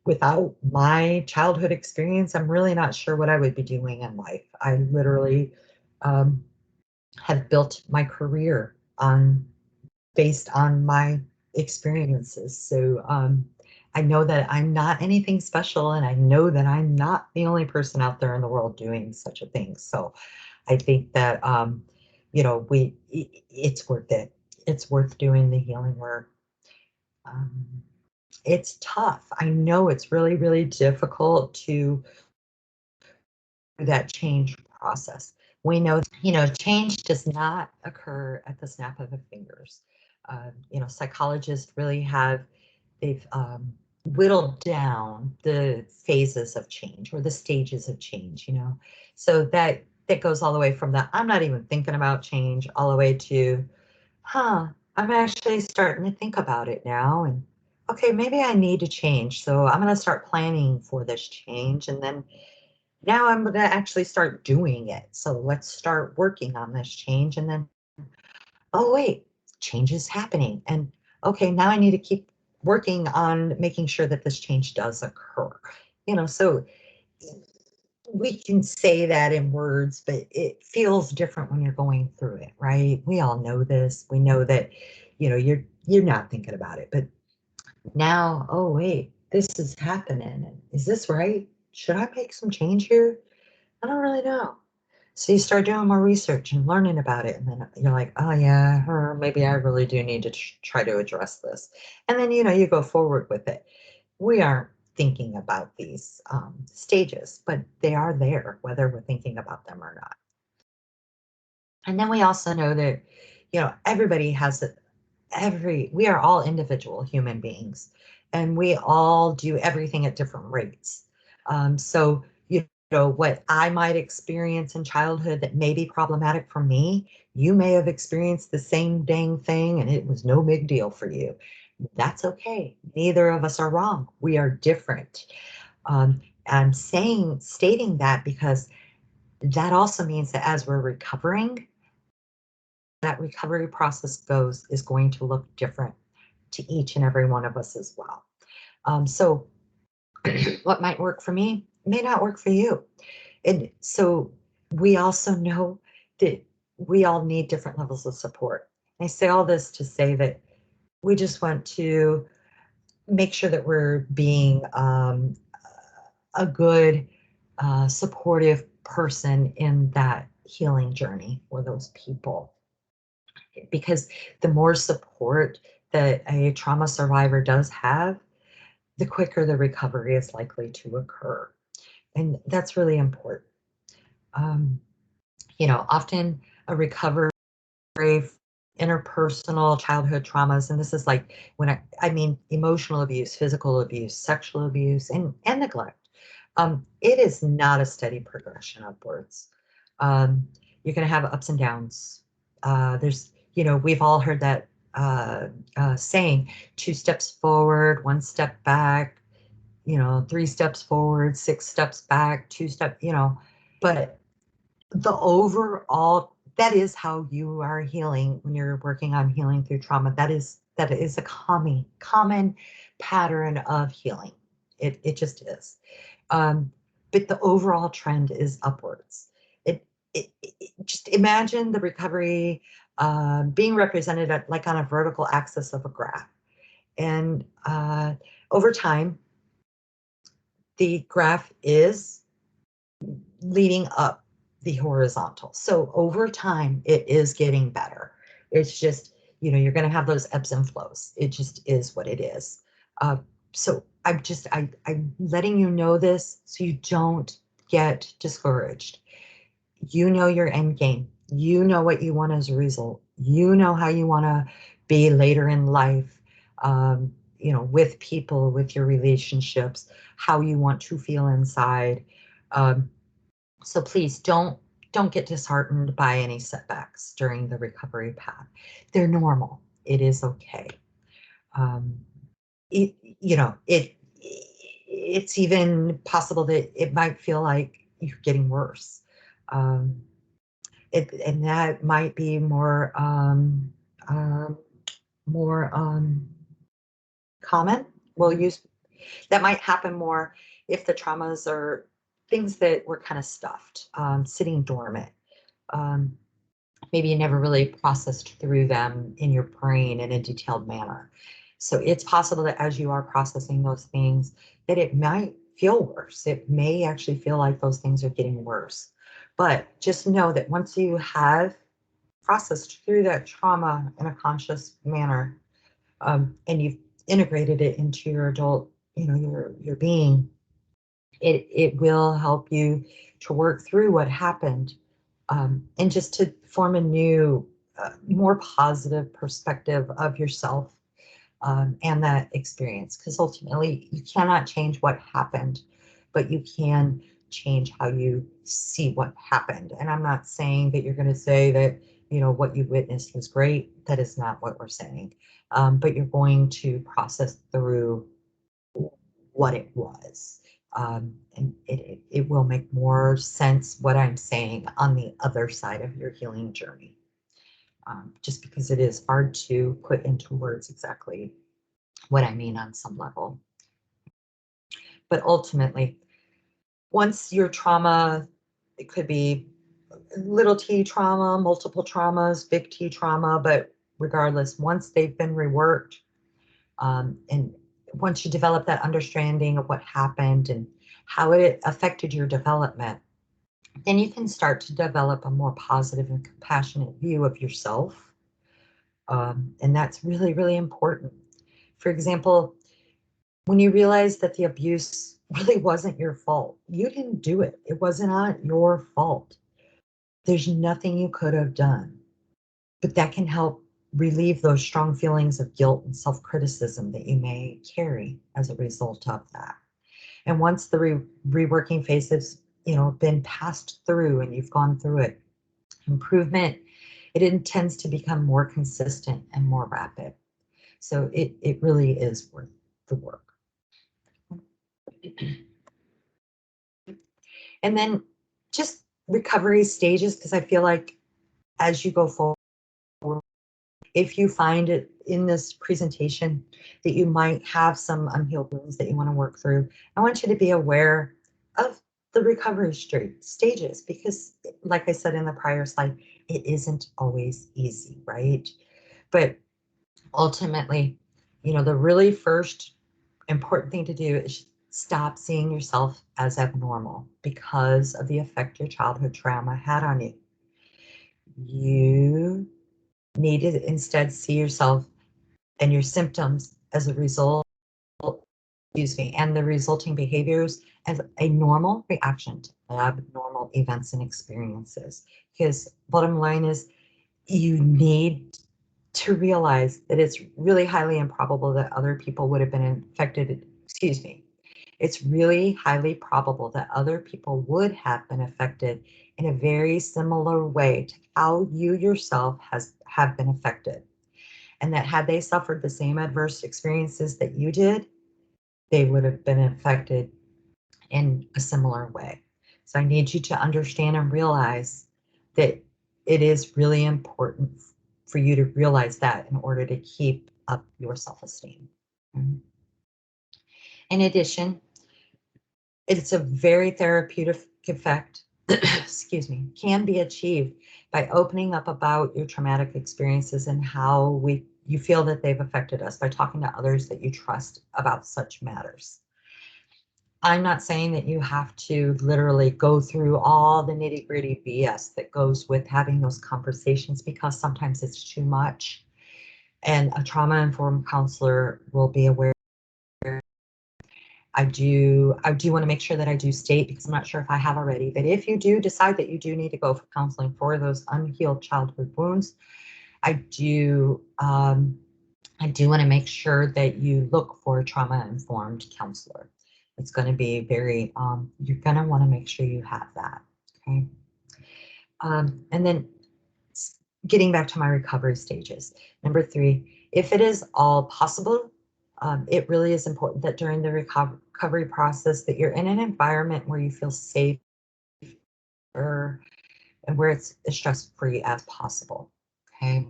Without my childhood experience, I'm really not sure what I would be doing in life. I literally um, have built my career based on my experiences. So I know that I'm not anything special, and I know that I'm not the only person out there in the world doing such a thing. So I think that it's worth it. It's worth doing the healing work. Um, it's tough. I know it's really, really difficult to do that change process. We know, change does not occur at the snap of the fingers. Psychologists really they've whittled down the phases of change or the stages of change, so that that goes all the way from that I'm not even thinking about change all the way to, I'm actually starting to think about it now. And okay, maybe I need to change. So I'm going to start planning for this change. And then now I'm going to actually start doing it. So let's start working on this change. And then, oh, wait, change is happening. And okay, now I need to keep working on making sure that this change does occur. So we can say that in words, but it feels different when you're going through it, right? We all know this. We know that, you're not thinking about it, but now, oh wait, this is happening. Is this right? Should I make some change here? I don't really know. So you start doing more research and learning about it, and then you're like, oh yeah, or maybe I really do need to try to address this. And then you go forward with it. We aren't thinking about these stages, but they are there, whether we're thinking about them or not. And then we also know that, everybody has we are all individual human beings, and we all do everything at different rates. So, what I might experience in childhood that may be problematic for me, you may have experienced the same dang thing and it was no big deal for you. That's okay. Neither of us are wrong. We are different. I'm stating that because that also means that as we're recovering, that recovery process is going to look different to each and every one of us as well. So what might work for me may not work for you. And so we also know that we all need different levels of support. I say all this to say that we just want to make sure that we're being a good, supportive person in that healing journey for those people. Because the more support that a trauma survivor does have, the quicker the recovery is likely to occur. And that's really important. Um, Often a recovery interpersonal childhood traumas, and this is like when I mean emotional abuse, physical abuse, sexual abuse, and neglect. It is not a steady progression upwards. Um, you're going to have ups and downs. We've all heard that saying, 2 steps forward, 1 step back, 3 steps forward, 6 steps back, 2 step, but the overall, that is how you are healing when you're working on healing through trauma. That is a common pattern of healing. It just is. But the overall trend is upwards. Just imagine the recovery being represented like on a vertical axis of a graph. And over time, the graph is leading up the horizontal. So over time, it is getting better. It's just, you're going to have those ebbs and flows. It just is what it is. So I'm letting you know this so you don't get discouraged. You know your end game. You know what you want as a result. You know how you want to be later in life, with people, with your relationships, how you want to feel inside. So please don't get disheartened by any setbacks during the recovery path. They're normal. It is okay. Um, it, you know, it it's even possible that it might feel like you're getting worse. Um, and that might be more common. We'll use that might happen more if the traumas are things that were kind of stuffed, sitting dormant. Um, Maybe you never really processed through them in your brain in a detailed manner. So it's possible that as you are processing those things, that it might feel worse. It may actually feel like those things are getting worse. But just know that once you have processed through that trauma in a conscious manner, and you've integrated it into your adult, your being, it will help you to work through what happened, and just to form a new, more positive perspective of yourself, and that experience. Because ultimately, you cannot change what happened, but you can change how you see what happened. And I'm not saying that you're going to say that, what you witnessed was great. That is not what we're saying. But you're going to process through what it was. And it will make more sense what I'm saying on the other side of your healing journey. Just because it is hard to put into words exactly what I mean on some level. But ultimately, once your trauma, it could be little t trauma, multiple traumas, big T trauma, but regardless, once they've been reworked, and once you develop that understanding of what happened and how it affected your development, then you can start to develop a more positive and compassionate view of yourself. And that's really, really important. For example, when you realize that the abuse really wasn't your fault, you didn't do it. It was not your fault. There's nothing you could have done, but that can help relieve those strong feelings of guilt and self-criticism that you may carry as a result of that. And once the reworking phase has, been passed through and you've gone through it, improvement, it intends to become more consistent and more rapid. So it really is worth the work. And then just recovery stages, because I feel like as you go forward, if you find it in this presentation that you might have some unhealed wounds that you want to work through, I want you to be aware of the recovery stages, because like I said in the prior slide, it isn't always easy, right? But ultimately, the really first important thing to do is stop seeing yourself as abnormal because of the effect your childhood trauma had on you. You need to instead see yourself and your symptoms as a result, and the resulting behaviors as a normal reaction to abnormal events and experiences. Because bottom line is, you need to realize that it's really highly improbable that other people would have been infected. It's really highly probable that other people would have been affected in a very similar way to how you yourself have been affected. And that had they suffered the same adverse experiences that you did, they would have been affected in a similar way. So I need you to understand and realize that it is really important for you to realize that in order to keep up your self-esteem. In addition, it's a very therapeutic effect, can be achieved by opening up about your traumatic experiences and how you feel that they've affected us, by talking to others that you trust about such matters. I'm not saying that you have to literally go through all the nitty-gritty BS that goes with having those conversations, because sometimes it's too much. And a trauma-informed counselor will be aware. I do want to make sure that I do state, because I'm not sure if I have already, but if you do decide that you do need to go for counseling for those unhealed childhood wounds, I do want to make sure that you look for a trauma-informed counselor. It's going to be very, you're going to want to make sure you have that, okay? And then getting back to my recovery stages. Number 3, if it is all possible, it really is important that during the recovery process that you're in an environment where you feel safe and where it's as stress-free as possible, okay?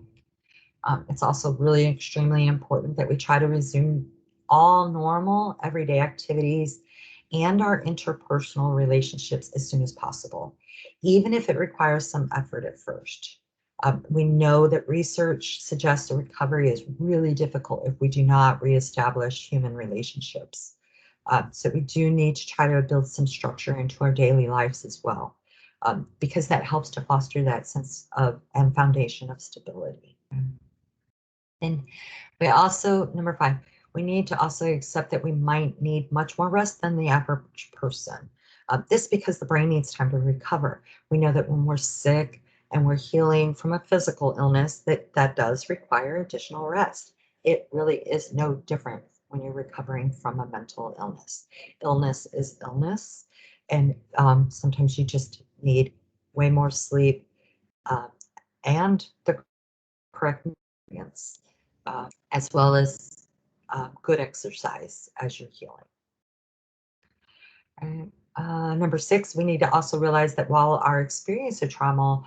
It's also really extremely important that we try to resume all normal everyday activities and our interpersonal relationships as soon as possible, even if it requires some effort at first. We know that research suggests a recovery is really difficult if we do not reestablish human relationships. So we do need to try to build some structure into our daily lives as well, because that helps to foster that sense of and foundation of stability. And we also, number 5, we need to also accept that we might need much more rest than the average person. This because the brain needs time to recover. We know that when we're sick and we're healing from a physical illness, that does require additional rest. It really is no different when you're recovering from a mental illness. Illness is illness, And sometimes you just need way more sleep uh, and the correct nutrients, as well as good exercise as you're healing. Right. Number six, we need to also realize that while our experience of trauma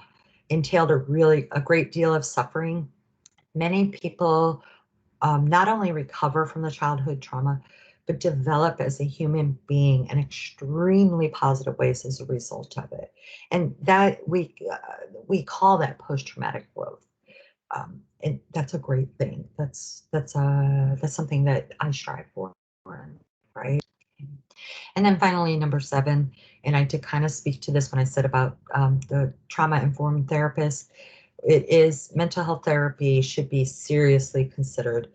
entailed a great deal of suffering, many people not only recover from the childhood trauma, but develop as a human being in extremely positive ways as a result of it. And that we call that post-traumatic growth. And that's a great thing. That's something that I strive for, right? And then finally, number seven, and I did kind of speak to this when I said about the trauma-informed therapist, it is mental health therapy should be seriously considered.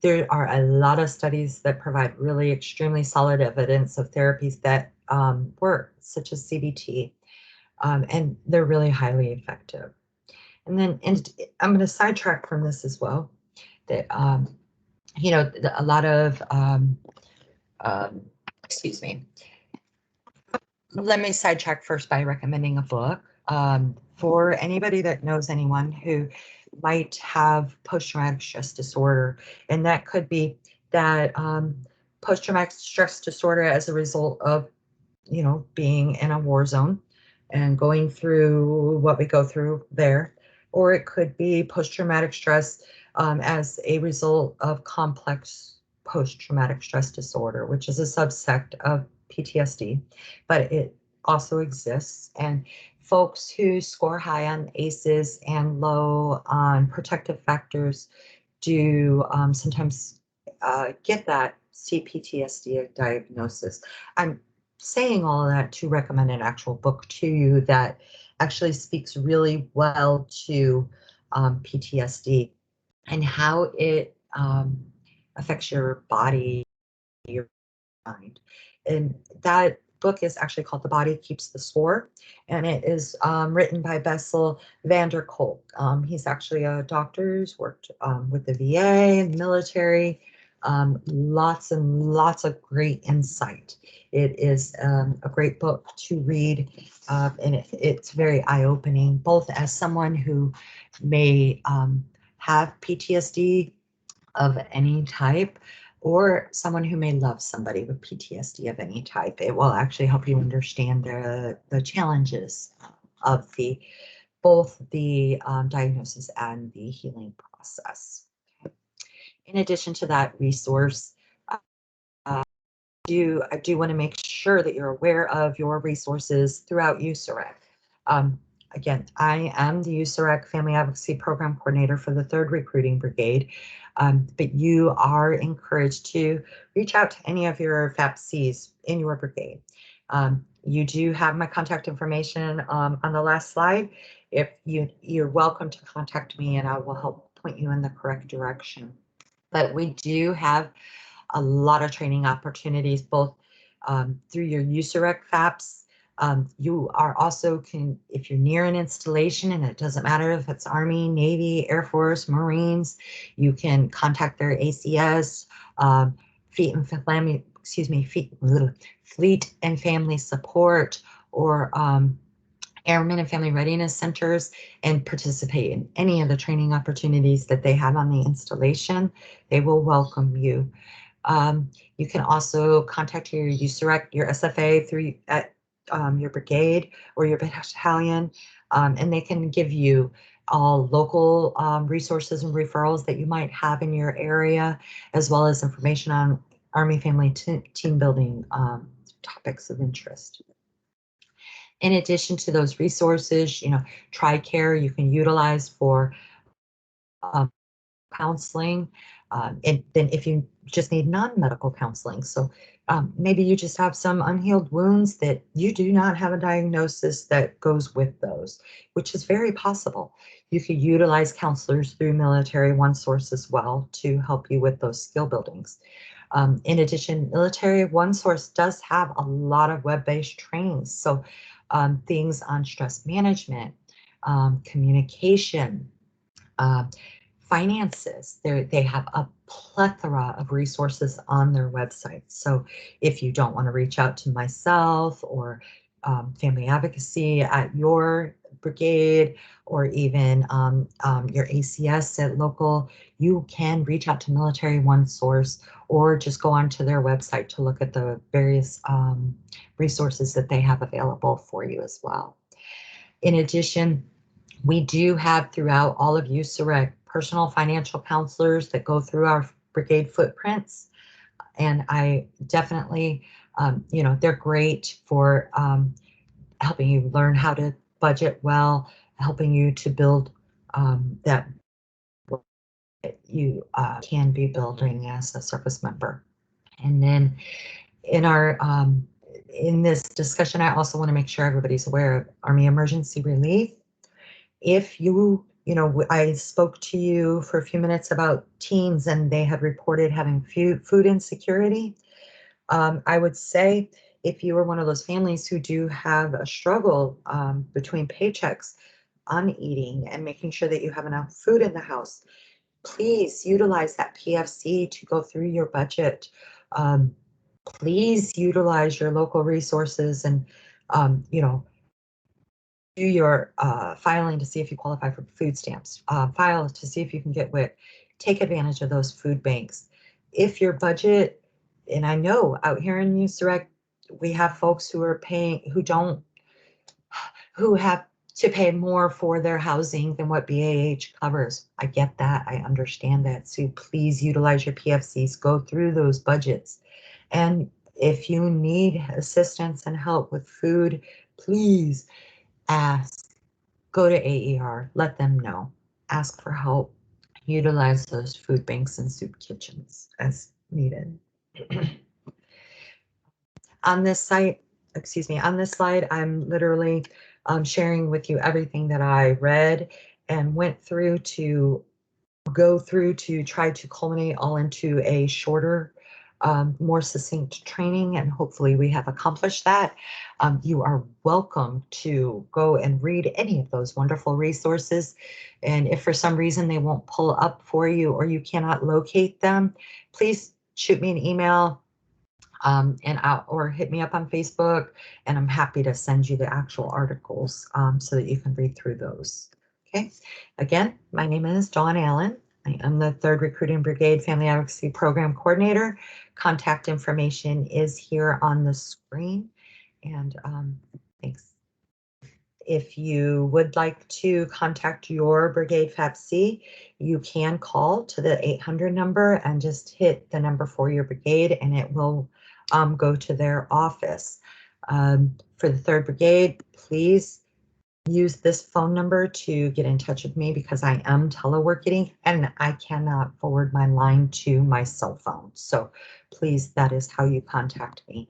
There are a lot of studies that provide really extremely solid evidence of therapies that work, such as CBT, and they're really highly effective. And then I'm going to sidetrack from this as well, that, a lot of, um, excuse me, let me sidetrack first by recommending a book for anybody that knows anyone who might have post-traumatic stress disorder. And that could be that post-traumatic stress disorder as a result of, being in a war zone and going through what we go through there. Or it could be post-traumatic stress as a result of complex post-traumatic stress disorder, which is a subsect of PTSD, but it also exists. And folks who score high on ACEs and low on protective factors do sometimes get that CPTSD diagnosis. I'm saying all of that to recommend an actual book to you that actually speaks really well to PTSD and how it affects your body, your mind. And that book is actually called The Body Keeps the Score, and it is written by Bessel van der Kolk. He's actually a doctor who's worked with the VA and the military. Lots and lots of great insight. It is a great book to read, and it's very eye-opening, both as someone who may have PTSD of any type, or someone who may love somebody with PTSD of any type. It will actually help you understand the challenges of both the diagnosis and the healing process. In addition to that resource, I do want to make sure that you're aware of your resources throughout USAREC. Again, I am the USAREC Family Advocacy Program Coordinator for the 3rd Recruiting Brigade, but you are encouraged to reach out to any of your FAPCs in your brigade. You do have my contact information on the last slide. If you're welcome to contact me and I will help point you in the correct direction. But we do have a lot of training opportunities, both through your USAREC FAPS. You are also if you're near an installation, and it doesn't matter if it's Army, Navy, Air Force, Marines, you can contact their ACS, Fleet and Family Support, or Airmen and Family Readiness Centers, and participate in any of the training opportunities that they have on the installation. They will welcome you. You can also contact your USAREC, your SFA through your brigade or your battalion, and they can give you all local resources and referrals that you might have in your area, as well as information on Army Family team building topics of interest. In addition to those resources, TRICARE you can utilize for counseling, and then if you just need non-medical counseling. So maybe you just have some unhealed wounds that you do not have a diagnosis that goes with those, which is very possible. You could utilize counselors through Military OneSource as well to help you with those skill buildings. In addition, Military OneSource does have a lot of web-based trainings. So things on stress management, communication, finances. They have a plethora of resources on their website. So if you don't want to reach out to myself or family advocacy at your brigade, or even your ACS at local, you can reach out to Military One Source, or just go onto their website to look at the various resources that they have available for you as well. In addition, we do have throughout all of USAREC personal financial counselors that go through our brigade footprints. And I definitely, they're great for helping you learn how to budget well, helping you to build that you can be building as a service member. And then in our in this discussion, I also want to make sure everybody's aware of Army Emergency Relief. If I spoke to you for a few minutes about teens and they had reported having food insecurity. I would say if you are one of those families who do have a struggle between paychecks on eating and making sure that you have enough food in the house, please utilize that PFC to go through your budget. Please utilize your local resources and, do your filing to see if you qualify for food stamps, file to see if you can get WIC, take advantage of those food banks. If your budget, and I know out here in USAREC, we have folks who are paying, who have to pay more for their housing than what BAH covers. I get that, I understand that. So please utilize your PFCs, go through those budgets. And if you need assistance and help with food, please ask, go to AER, let them know, ask for help, utilize those food banks and soup kitchens as needed. On this slide, I'm literally sharing with you everything that I read and went through to go through to try to culminate all into a shorter, more succinct training, and hopefully we have accomplished that. You are welcome to go and read any of those wonderful resources. And if for some reason they won't pull up for you or you cannot locate them, please shoot me an email or hit me up on Facebook, and I'm happy to send you the actual articles so that you can read through those. Okay, again, my name is Dawn Allen. I am the 3rd Recruiting Brigade Family Advocacy Program Coordinator. Contact information is here on the screen, and thanks. If you would like to contact your Brigade FAPC, you can call to the 800 number and just hit the number for your brigade, and it will go to their office. For the 3rd Brigade, please use this phone number to get in touch with me because I am teleworking and I cannot forward my line to my cell phone. So please, that is how you contact me.